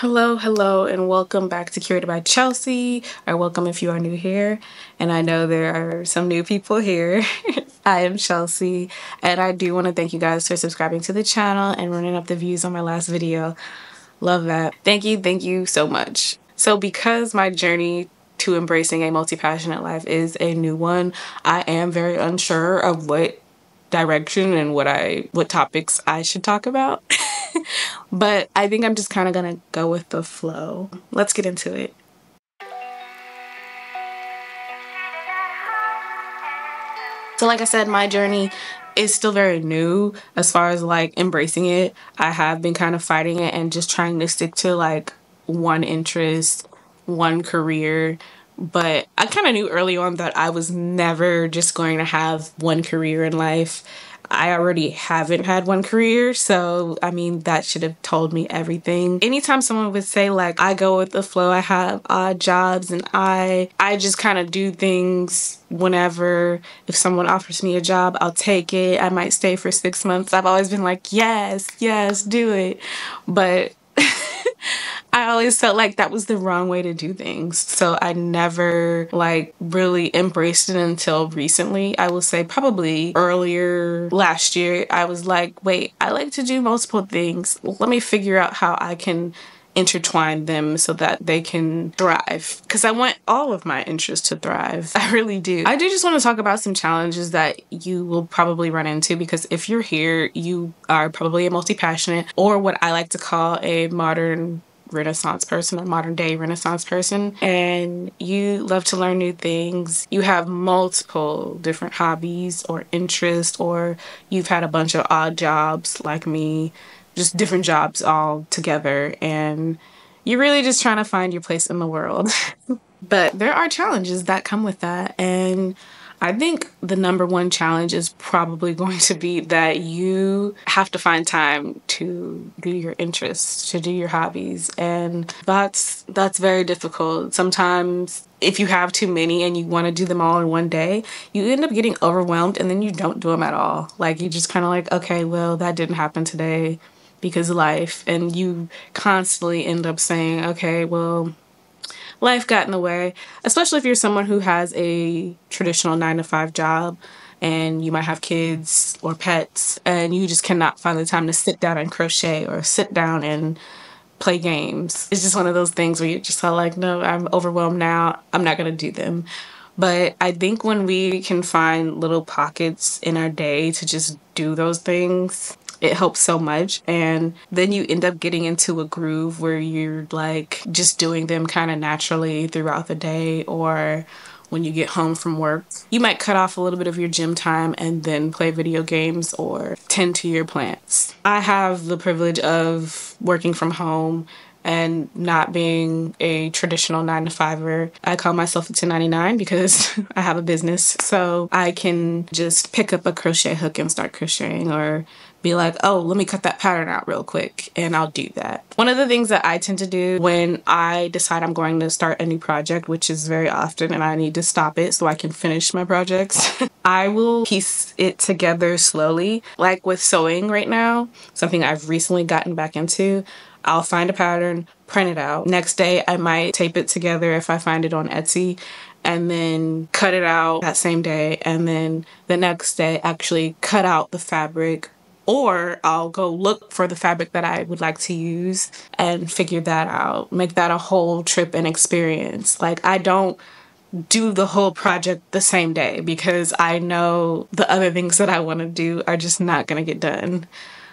Hello, and welcome back to Curated by Chelsea, or welcome if you are new here. And I know there are some new people here. I am Chelsea, and I do want to thank you guys for subscribing to the channel and running up the views on my last video. Love that. Thank you so much. So because my journey to embracing a multi-passionate life is a new one, I am very unsure of what direction and what topics I should talk about. But I think I'm just kind of gonna go with the flow. Let's get into it. So like I said, my journey is still very new as far as like embracing it. I have been kind of fighting it and just trying to stick to like one interest, one career. But I kind of knew early on that I was never just going to have one career in life. I already haven't had one career, so I mean, that should have told me everything. Anytime someone would say like, I go with the flow, I have odd jobs, and I just kind of do things whenever. If someone offers me a job, I'll take it. I might stay for 6 months. I've always been like, yes, do it. But I always felt like that was the wrong way to do things. So I never like really embraced it until recently. I will say probably earlier last year, I was like, wait, I like to do multiple things. Let me figure out how I can intertwine them so that they can thrive, because I want all of my interests to thrive. I really do. I do just want to talk about some challenges that you will probably run into, because if you're here, you are probably a multi-passionate, or what I like to call a modern Renaissance person, or modern day Renaissance person, and you love to learn new things. You have multiple different hobbies or interests, or you've had a bunch of odd jobs like me, just different jobs all together, and you're really just trying to find your place in the world. But there are challenges that come with that, and I think the number one challenge is probably going to be that you have to find time to do your interests, to do your hobbies, and that's very difficult. Sometimes if you have too many and you want to do them all in one day, you end up getting overwhelmed and then you don't do them at all. Like, you just kind of like, okay, well, that didn't happen today because of life, and you constantly end up saying, okay, well, life got in the way, especially if you're someone who has a traditional 9-to-5 job and you might have kids or pets and you just cannot find the time to sit down and crochet or sit down and play games. It's just one of those things where you're just all like, no, I'm overwhelmed now. I'm not going to do them. But I think when we can find little pockets in our day to just do those things, it helps so much. And then you end up getting into a groove where you're like just doing them kind of naturally throughout the day, or when you get home from work. You might cut off a little bit of your gym time and then play video games or tend to your plants. I have the privilege of working from home and not being a traditional 9-to-5er. I call myself a 1099 because I have a business. So I can just pick up a crochet hook and start crocheting, or be like, oh, let me cut that pattern out real quick, and I'll do that. One of the things that I tend to do when I decide I'm going to start a new project, which is very often, and I need to stop it so I can finish my projects, I will piece it together slowly. Like with sewing right now, something I've recently gotten back into, I'll find a pattern, print it out. Next day, I might tape it together if I find it on Etsy, and then cut it out that same day. And then the next day, actually cut out the fabric, or I'll go look for the fabric that I would like to use and figure that out. Make that a whole trip and experience. Like, I don't do the whole project the same day because I know the other things that I want to do are just not going to get done,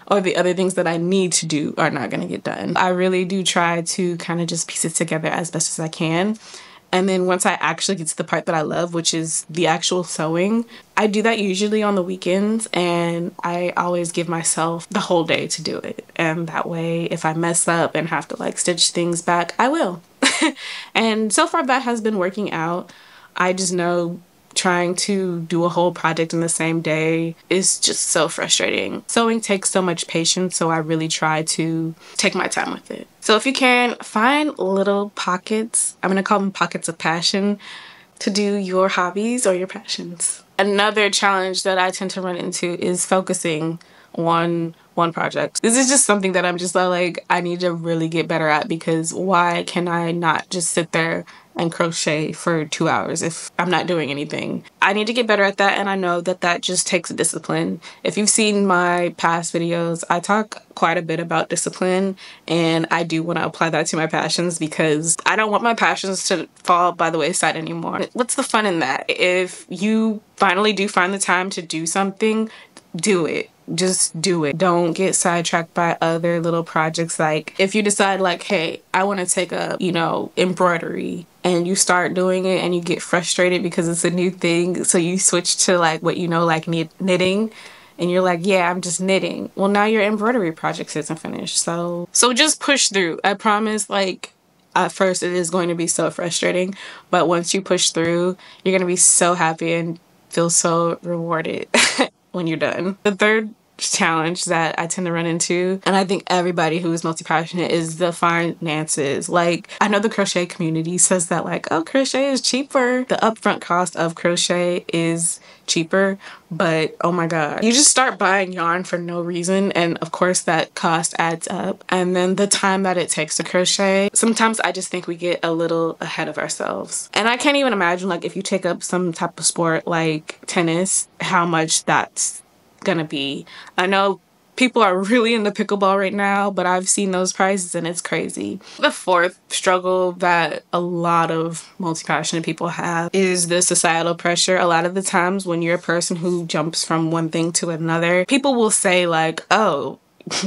or the other things that I need to do are not going to get done. I really do try to kind of just piece it together as best as I can. And then once I actually get to the part that I love, which is the actual sewing, I do that usually on the weekends, and I always give myself the whole day to do it. And that way, if I mess up and have to like stitch things back, I will. And so far that has been working out. I just know trying to do a whole project in the same day is just so frustrating. Sewing takes so much patience, so I really try to take my time with it. So if you can, find little pockets, I'm gonna call them pockets of passion, to do your hobbies or your passions. Another challenge that I tend to run into is focusing on one project. This is just something that I'm just like, I need to really get better at, because why can I not just sit there and crochet for 2 hours if I'm not doing anything? I need to get better at that, and I know that that just takes discipline. If you've seen my past videos, I talk quite a bit about discipline, and I do want to apply that to my passions, because I don't want my passions to fall by the wayside anymore. What's the fun in that? If you finally do find the time to do something, do it. Just do it. Don't get sidetracked by other little projects. Like if you decide like, hey, I want to take up, you know, embroidery, and you start doing it and you get frustrated because it's a new thing, so you switch to like what you know, like knitting, and you're like, yeah, I'm just knitting. Well, now your embroidery project isn't finished. So just push through. I promise, like, at first it is going to be so frustrating, but once you push through, you're going to be so happy and feel so rewarded when you're done. The third challenge that I tend to run into, and I think everybody who is multi-passionate, is the finances. Like, I know the crochet community says that like, oh, crochet is cheaper. The upfront cost of crochet is cheaper, but oh my god, you just start buying yarn for no reason, and of course that cost adds up. And then the time that it takes to crochet, sometimes I just think we get a little ahead of ourselves. And I can't even imagine, like, if you take up some type of sport like tennis, how much that's gonna be. I know people are really into pickleball right now, but I've seen those prices and it's crazy. The fourth struggle that a lot of multi-passionate people have is the societal pressure. A lot of the times when you're a person who jumps from one thing to another, people will say like, oh,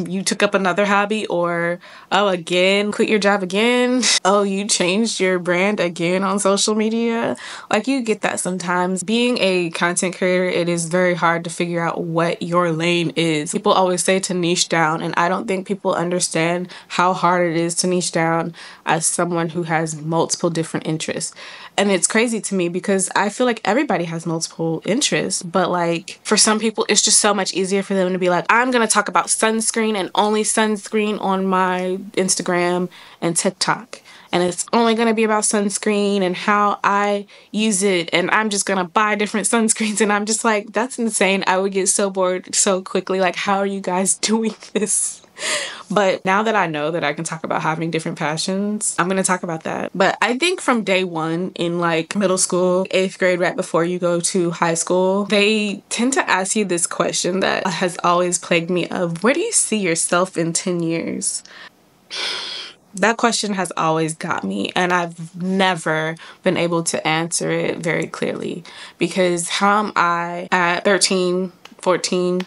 you took up another hobby, or oh, again, quit your job again. Oh, you changed your brand again on social media. Like, you get that sometimes. Being a content creator, it is very hard to figure out what your lane is. People always say to niche down, and I don't think people understand how hard it is to niche down as someone who has multiple different interests. And it's crazy to me because I feel like everybody has multiple interests, but like for some people, it's just so much easier for them to be like, I'm going to talk about sunscreen and only sunscreen on my Instagram and TikTok. And it's only going to be about sunscreen and how I use it. And I'm just going to buy different sunscreens. And I'm just like, that's insane. I would get so bored so quickly. Like, how are you guys doing this? But now that I know that I can talk about having different passions, I'm going to talk about that. But I think from day one in like middle school, 8th grade, right before you go to high school, they tend to ask you this question that has always plagued me of, where do you see yourself in 10 years? That question has always got me, and I've never been able to answer it very clearly, because how am I at 13, 14?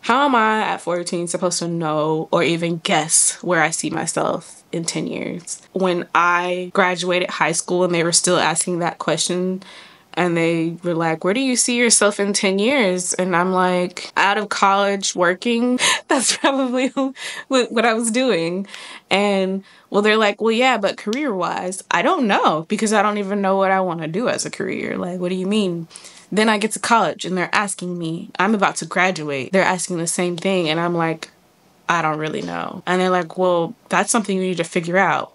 How am I at 14 supposed to know or even guess where I see myself in 10 years? When I graduated high school and they were still asking that question, and they were like, where do you see yourself in 10 years? And I'm like, out of college working. That's probably what I was doing. And well, they're like, well, yeah, but career-wise, I don't know, because I don't even know what I want to do as a career. Like, what do you mean? Then I get to college and they're asking me, I'm about to graduate. They're asking the same thing. And I'm like, I don't really know. And they're like, well, that's something you need to figure out.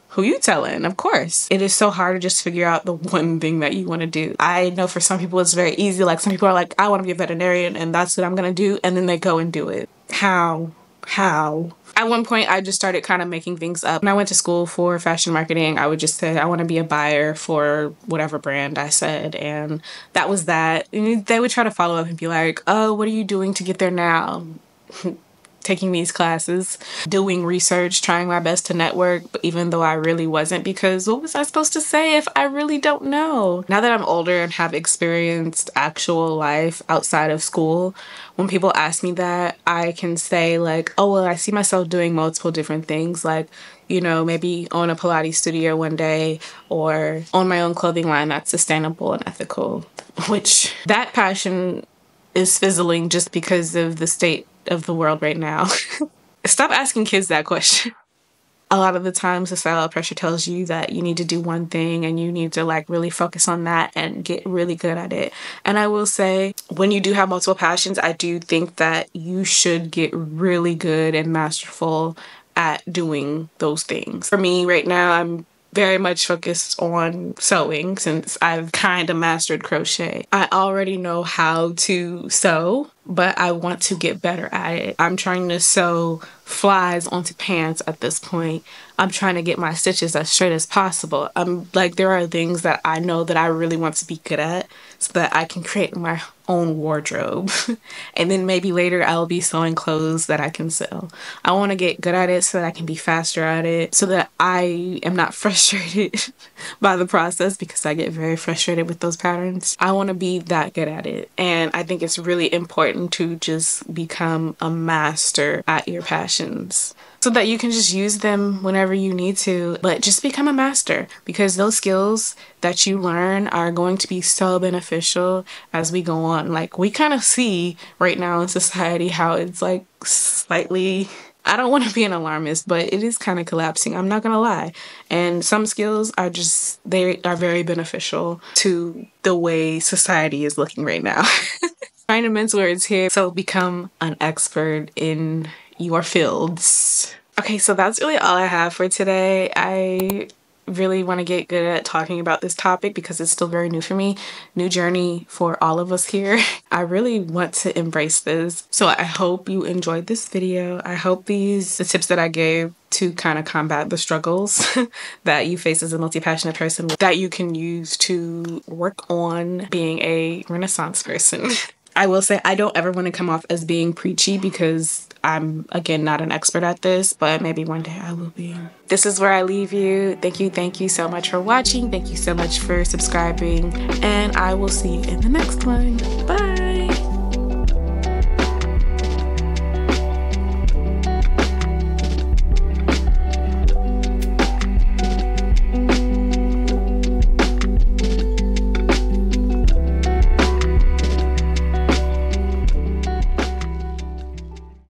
Who you telling? Of course. It is so hard to just figure out the one thing that you want to do. I know for some people it's very easy. Like, some people are like, I want to be a veterinarian and that's what I'm going to do. And then they go and do it. How? At one point, I just started kind of making things up. When I went to school for fashion marketing, I would just say, I want to be a buyer for whatever brand I said. And that was that. And they would try to follow up and be like, oh, what are you doing to get there now? Taking these classes, doing research, trying my best to network, but even though I really wasn't, because what was I supposed to say if I really don't know? Now that I'm older and have experienced actual life outside of school, when people ask me that, I can say like, oh, well, I see myself doing multiple different things, like, you know, maybe own a Pilates studio one day, or own my own clothing line that's sustainable and ethical, which that passion is fizzling just because of the state of the world right now. Stop asking kids that question. A lot of the times societal pressure tells you that you need to do one thing and you need to like really focus on that and get really good at it. And I will say, when you do have multiple passions, I do think that you should get really good and masterful at doing those things. For me right now, I'm very much focused on sewing since I've kind of mastered crochet. I already know how to sew. but I want to get better at it. I'm trying to sew flies onto pants at this point. I'm trying to get my stitches as straight as possible. I'm like, there are things that I know that I really want to be good at so that I can create my own wardrobe. And then maybe later I'll be sewing clothes that I can sell. I want to get good at it so that I can be faster at it, so that I am not frustrated by the process, because I get very frustrated with those patterns. I want to be that good at it. And I think it's really important to just become a master at your passions, so that you can just use them whenever you need to, but just become a master, because those skills that you learn are going to be so beneficial as we go on. Like, we kind of see right now in society how it's like slightly, I don't want to be an alarmist, but it is kind of collapsing. I'm not going to lie. And some skills are just, they are very beneficial to the way society is looking right now. Trying to mince words here. So become an expert in your fields. Okay, so that's really all I have for today. I really want to get good at talking about this topic because it's still very new for me. New journey for all of us here. I really want to embrace this. So I hope you enjoyed this video. I hope the tips that I gave to kind of combat the struggles that you face as a multi-passionate person, that you can use to work on being a Renaissance person. I will say I don't ever want to come off as being preachy, because I'm, again, not an expert at this, but maybe one day I will be. This is where I leave you. Thank you so much for watching. Thank you so much for subscribing, and I will see you in the next one. Bye!